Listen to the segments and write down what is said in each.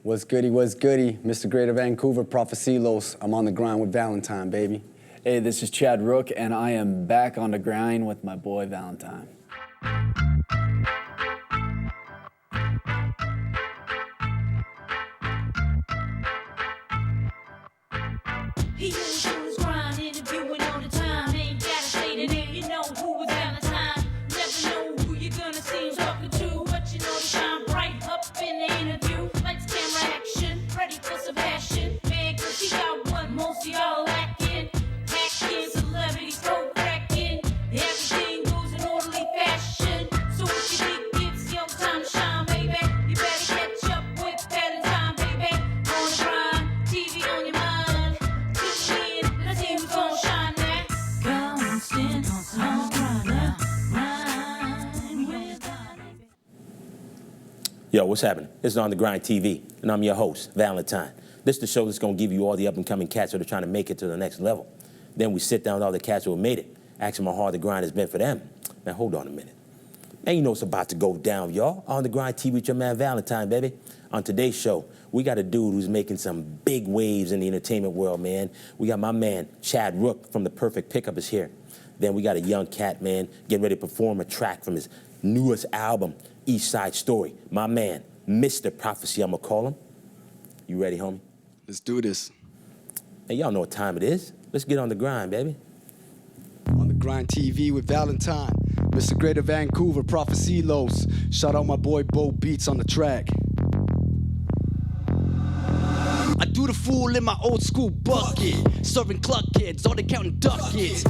What's goody, Mr. Greater Vancouver, Profe-C. I'm on the grind with Valentine, baby. Hey, this is Chad Rook, and I am back on the grind with my boy Valentine. He always on his grind, interviewing all the time. Ain't gotta say the name, you know who is Valentine. Never know who you're gonna see him talking to, but you know to shine bright up in the interview. Lights, camera, action, ready for some passion. Man, cause he got what most of y'all lacking. Hacking, celebrities, go cracking. Everything goes in orderly fashion. So if you think it's your time to shine, baby, you better catch up with Valentine, baby. On the grind, TV on your mind. Let's see who's gonna shine next. Constant on grind, grind with baby. Yo, what's happening? This is On Da Grine TV, and I'm your host, Valentine. This is the show that's going to give you all the up-and-coming cats that are trying to make it to the next level. Then we sit down with all the cats who have made it, ask them how hard the grind has been for them. Now, hold on a minute. Man, you know what's about to go down, y'all. On Da Grine TV with your man, Valentine, baby. On today's show, we got a dude who's making some big waves in the entertainment world, man. We got my man, Chad Rook from The Perfect Pickup is here. Then we got a young cat, man, getting ready to perform a track from his newest album, East Side Story. My man, Mr. Profe-C, I'm going to call him. You ready, homie? Let's do this. Hey, y'all know what time it is. Let's get on the grind, baby. On Da Grine TV with Valentine, Mr. Greater Vancouver, Profe-C. Shout out my boy Bo Beats on the track. I do the fool in my old school bucket, serving cluck kids, all they counting ducats.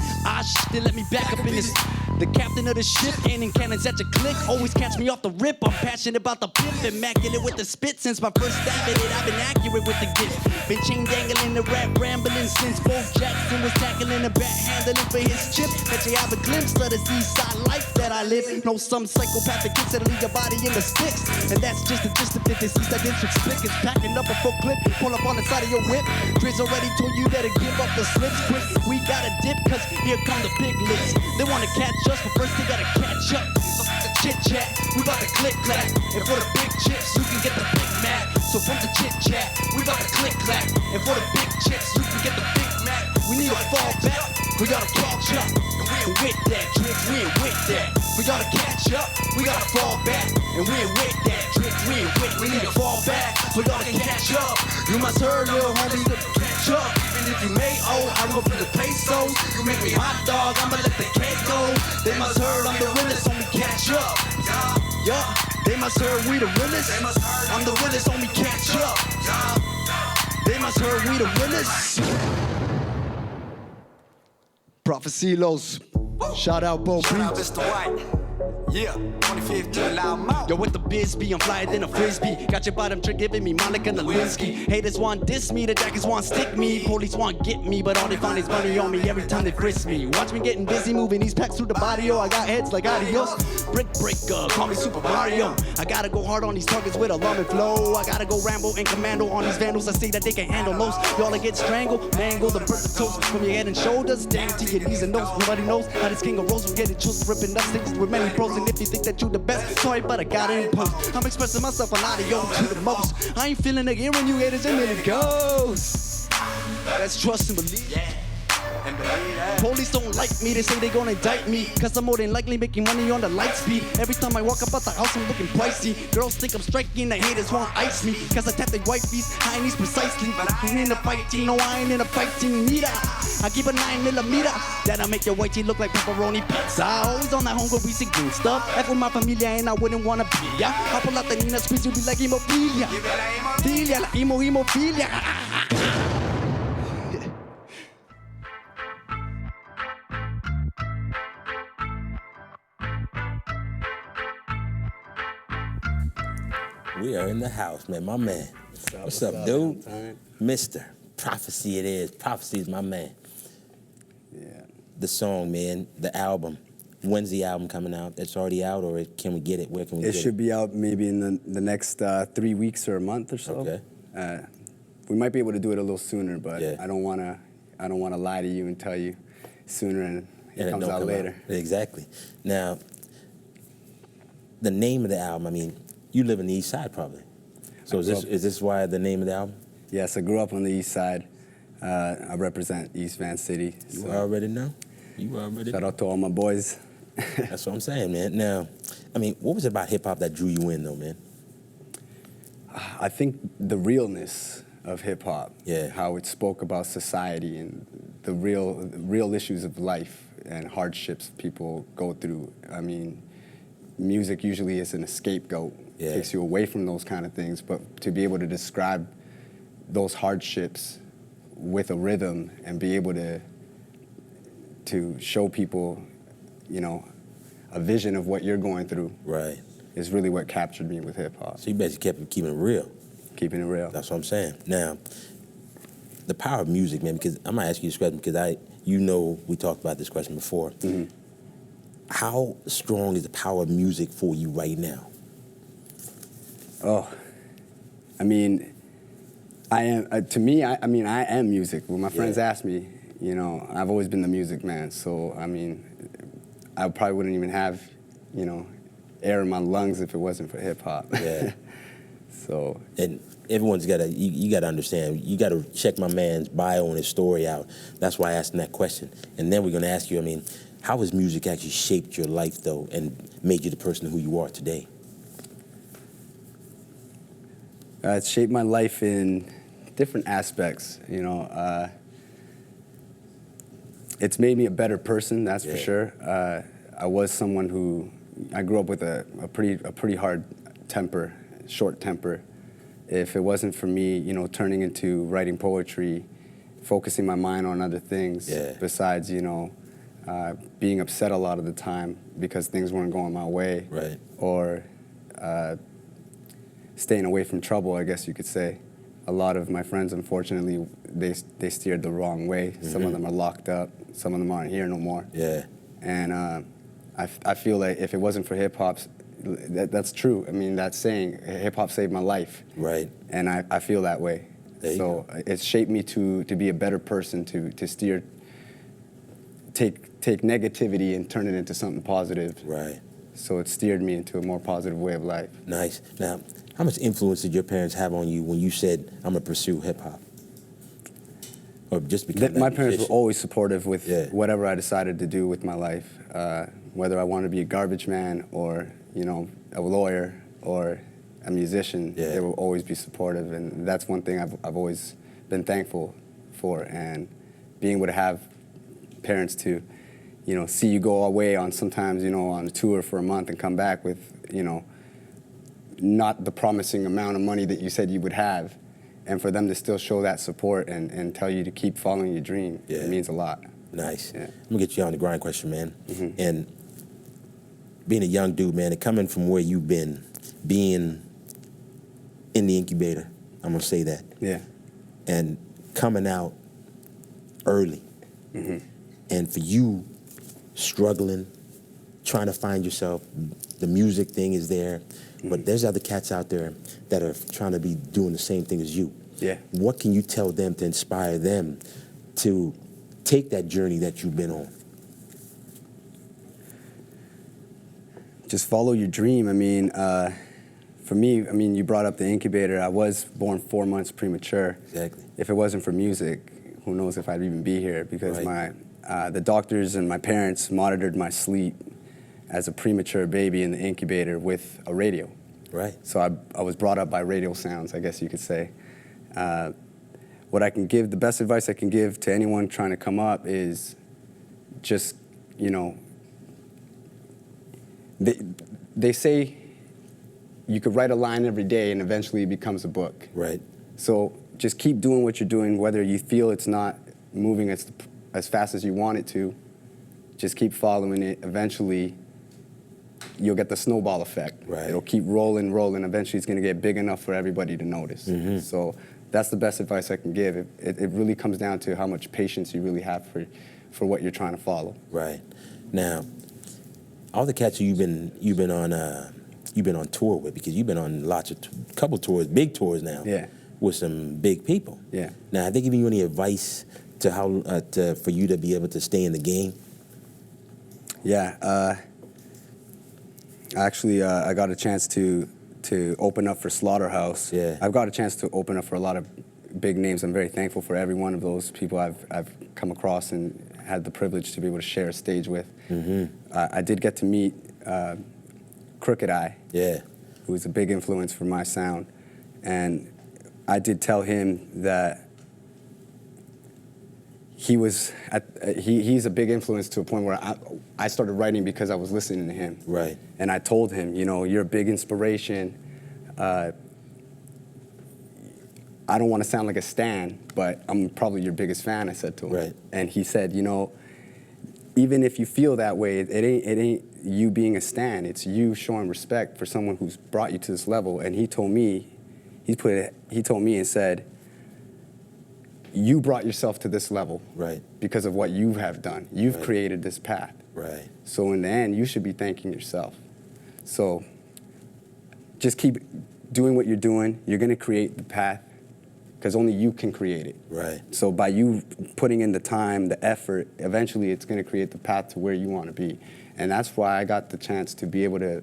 They let me back up in this. The captain of the ship, aiming cannons at your click. Always catch me off the rip. I'm passionate about the pimp, immaculate with the spit. Since my first stab at it, I've been accurate with the gift. Been chain dangling the rap rambling since Bo Jackson was tackling the bat handling for his chip. Let you have a glimpse of this east side life that I live. Know some psychopathic kids that'll leave your body in the sticks. And that's just the gist of it. This east side district slick is packing up a full clip. Pull up on the side of your whip. Driz already told you that to give up the slips quick. We gotta dip, cause here come the big lips. They wanna catch us, but first they gotta catch up. So the chit chat, we bout to click clack. And for the big chips, you can get the Big Mac. So from the chit chat, we bout to click clack. And for the big chips, you can get the Big Mac. We need to fall back, we gotta catch up. And we ain't with that, Driz, we ain't with that. We gotta catch up, we gotta fall back. And we ain't with that, Driz, we ain't with. We need to fall back, we gotta catch up. You must heard, little homie, to catch up. Even if you may owe, I go for the pesos. You make me hot dog, I'ma let the cake go. They must heard I'm the realest, only catch up. Yeah, they must heard we the realest. I'm the realest, only catch up. They must heard we the realest. Profe-C. Shout out Bo Beats. Yeah, 2015, loud mouth. Yo, with the biz be, I'm flyer than a frisbee. Got your bottom trick giving me Monica Lewinsky. Haters want diss me, the jackets want stick me. Police want get me, but all they find is money on me every time they frisk me. Watch me getting busy, moving these packs through the barrio. I got heads like adios. Brick breaker, call me Super Mario. I gotta go hard on these targets with alarm and flow. I gotta go Rambo and Commando on these vandals. I say that they can handle most. Y'all are get strangled, mangled, and burnt the toast from your head and shoulders down to your knees and nose. Nobody knows how this king of rose will get it choose, ripping nuts things with many pros. And if you think that you the best, sorry, but I gotta impose. I'm expressing myself on audio to the most. I ain't feeling it when you haters and then it goes. That's trust and believe. Yeah, and believe that. Police don't like me, they say they gonna indict me. Cause I'm more than likely making money on the light speed. Every time I walk up out the house, I'm looking pricey. Girls think I'm striking, the haters want ice me. Cause I tap their wifeys, I ain't these precisely. But I ain't in the fighting, no, I ain't in the fighting neither. I keep a 9mm, that'll make your white tee look like pepperoni pizza. Always on that hungry greasy green stuff. F with my familia and I wouldn't wanna be ya. I pull out the Nina squeeze, you be like hemophilia. Filia, la hemophilia. We are in the house, man. My man. What's up, dude? Mr. Profe-C it is. Profe-C is my man. Yeah. The song, man, the album. When's the album coming out? It's already out, or can we get it? Where can we get it? It should be out maybe in the next 3 weeks or a month or so. Okay. We might be able to do it a little sooner, but Yeah. I don't wanna lie to you and tell you sooner and it comes out later. Exactly. Now, the name of the album, I mean, you live in the East Side probably. So is this why the name of the album? Yes, I grew up on the east side. I represent East Van City. You already know. You already Shout out to all my boys. That's what I'm saying, man. Now, I mean, what was it about hip-hop that drew you in, though, man? I think the realness of hip-hop, Yeah. how it spoke about society and the real issues of life and hardships people go through. I mean, music usually is a scapegoat. Yeah. Takes you away from those kind of things, but to be able to describe those hardships with a rhythm and be able to show people, you know, a vision of what you're going through. Right. Is really what captured me with hip-hop. So you basically kept keeping it real. Keeping it real. That's what I'm saying. Now, the power of music, man, because I'm gonna ask you this question because you know we talked about this question before. Mm-hmm. How strong is the power of music for you right now? Oh, I mean, I am. To me, I mean, I am music. When my friends ask me, you know, I've always been the music man. So I mean, I probably wouldn't even have, you know, air in my lungs if it wasn't for hip hop. Yeah. So. And everyone's got to, you got to understand, you got to check my man's bio and his story out. That's why I asked him that question. And then we're going to ask you, I mean, how has music actually shaped your life, though, and made you the person who you are today? It's shaped my life in different aspects, you know. It's made me a better person, that's for sure. I was someone who, I grew up with a pretty hard temper, short temper. If it wasn't for me, you know, turning into writing poetry, focusing my mind on other things besides, you know, being upset a lot of the time because things weren't going my way. Right. Or staying away from trouble, I guess you could say. A lot of my friends, unfortunately, they steered the wrong way. Mm-hmm. Some of them are locked up. Some of them aren't here no more. Yeah. And I feel like if it wasn't for hip-hop, that's true. I mean, that saying, hip-hop saved my life. Right. And I feel that way. So it's shaped me to be a better person, to steer, take negativity and turn it into something positive. Right. So it steered me into a more positive way of life. Nice. Now, how much influence did your parents have on you when you said, I'm going to pursue hip-hop? Or just because my parents were always supportive with whatever I decided to do with my life. Whether I wanted to be a garbage man or, you know, a lawyer or a musician, they will always be supportive. And that's one thing I've always been thankful for. And being able to have parents to, you know, see you go away on sometimes, you know, on a tour for a month and come back with, you know, not the promising amount of money that you said you would have, and for them to still show that support and tell you to keep following your dream, it means a lot. Nice. Yeah. Let me get you on the grind question, man. Mm-hmm. And being a young dude, man, and coming from where you've been, being in the incubator, I'm going to say that. Yeah. And coming out early. Mm-hmm. And for you struggling, trying to find yourself, the music thing is there, but there's other cats out there that are trying to be doing the same thing as you. Yeah. What can you tell them to inspire them to take that journey that you've been on? Just follow your dream. I mean, for me, I mean, you brought up the incubator. I was born 4 months premature. Exactly. If it wasn't for music, who knows if I'd even be here, because the doctors and my parents monitored my sleep as a premature baby in the incubator with a radio. Right. So I was brought up by radio sounds, I guess you could say. What I can give, the best advice I can give to anyone trying to come up is just, you know, they say you could write a line every day and eventually it becomes a book. Right. So just keep doing what you're doing, whether you feel it's not moving as fast as you want it to. Just keep following it. Eventually, you'll get the snowball effect. Right. It'll keep rolling. Eventually, it's going to get big enough for everybody to notice. Mm-hmm. So that's the best advice I can give. It really comes down to how much patience you really have for what you're trying to follow. Right. Now, all the cats you've been on tour with, because you've been on couple tours, big tours now. Yeah. With some big people. Yeah. Now, have they given you any advice to how for you to be able to stay in the game? Yeah. Actually, I got a chance to to open up for Slaughterhouse. Yeah. I've got a chance to open up for a lot of big names. I'm very thankful for every one of those people I've come across and had the privilege to be able to share a stage with. I did get to meet Crooked Eye, who was a big influence for my sound. And I did tell him that he's a big influence to a point where I started writing because I was listening to him. Right. And I told him, you know, you're a big inspiration. I don't want to sound like a stan, but I'm probably your biggest fan, I said to him. Right. And he said, you know, even if you feel that way, it ain't you being a stan. It's you showing respect for someone who's brought you to this level. And he told me, he told me and said, you brought yourself to this level because of what you have done. You've created this path. Right. So in the end, you should be thanking yourself. So just keep doing what you're doing. You're going to create the path because only you can create it. Right. So by you putting in the time, the effort, eventually it's going to create the path to where you want to be. And that's why I got the chance to be able to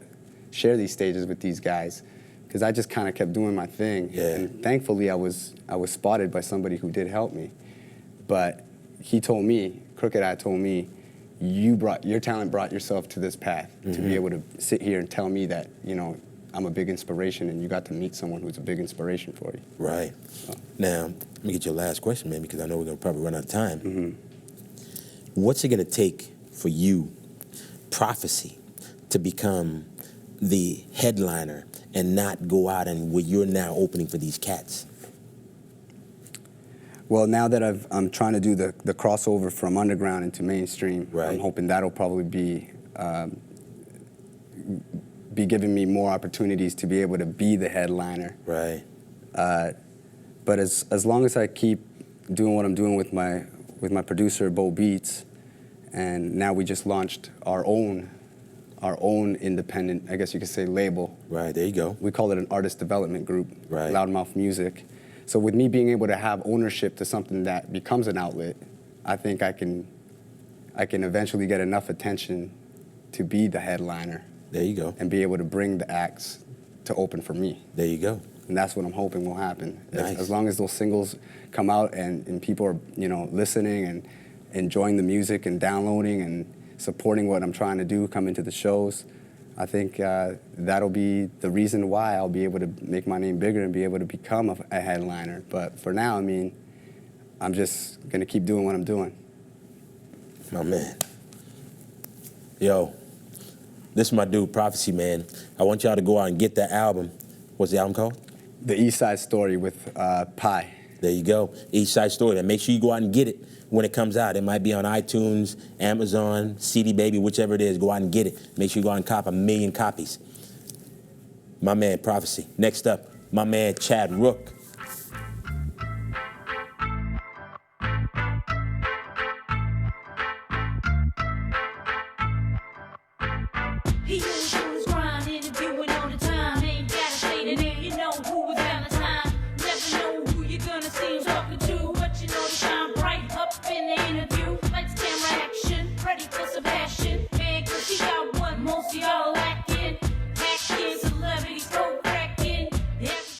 share these stages with these guys, because I just kind of kept doing my thing. Yeah. And thankfully, I was spotted by somebody who did help me. But he told me, Crooked Eye told me, your talent brought yourself to this path to be able to sit here and tell me that, you know, I'm a big inspiration, and you got to meet someone who's a big inspiration for you. Right. So. Now, let me get your last question, man, because I know we're going to probably run out of time. What's it going to take for you, Profe-C, to become the headliner and not go out and where you're now opening for these cats? Well, now that I'm trying to do the crossover from underground into mainstream, I'm hoping that'll probably be giving me more opportunities to be able to be the headliner. Right. But as long as I keep doing what I'm doing with my producer, Bo Beats, and now we just launched our own independent, I guess you could say, label. Right, there you go. We call it an artist development group, right. Loudmouth Music. So with me being able to have ownership to something that becomes an outlet, I think I can eventually get enough attention to be the headliner. There you go. And be able to bring the acts to open for me. There you go. And that's what I'm hoping will happen. Nice. As long as those singles come out and people are, you know, listening and enjoying the music and downloading and supporting what I'm trying to do, coming to the shows, I think that'll be the reason why I'll be able to make my name bigger and be able to become a headliner. But for now, I mean, I'm just going to keep doing what I'm doing. My man. Yo, this is my dude, Profe-C, man. I want y'all to go out and get that album. What's the album called? The East Side Story with Pi. There you go. East Side Story. And make sure you go out and get it when it comes out. It might be on iTunes, Amazon, CD Baby, whichever it is. Go out and get it. Make sure you go out and cop 1 million copies. My man, Profe-C. Next up, my man, Chad Rook. He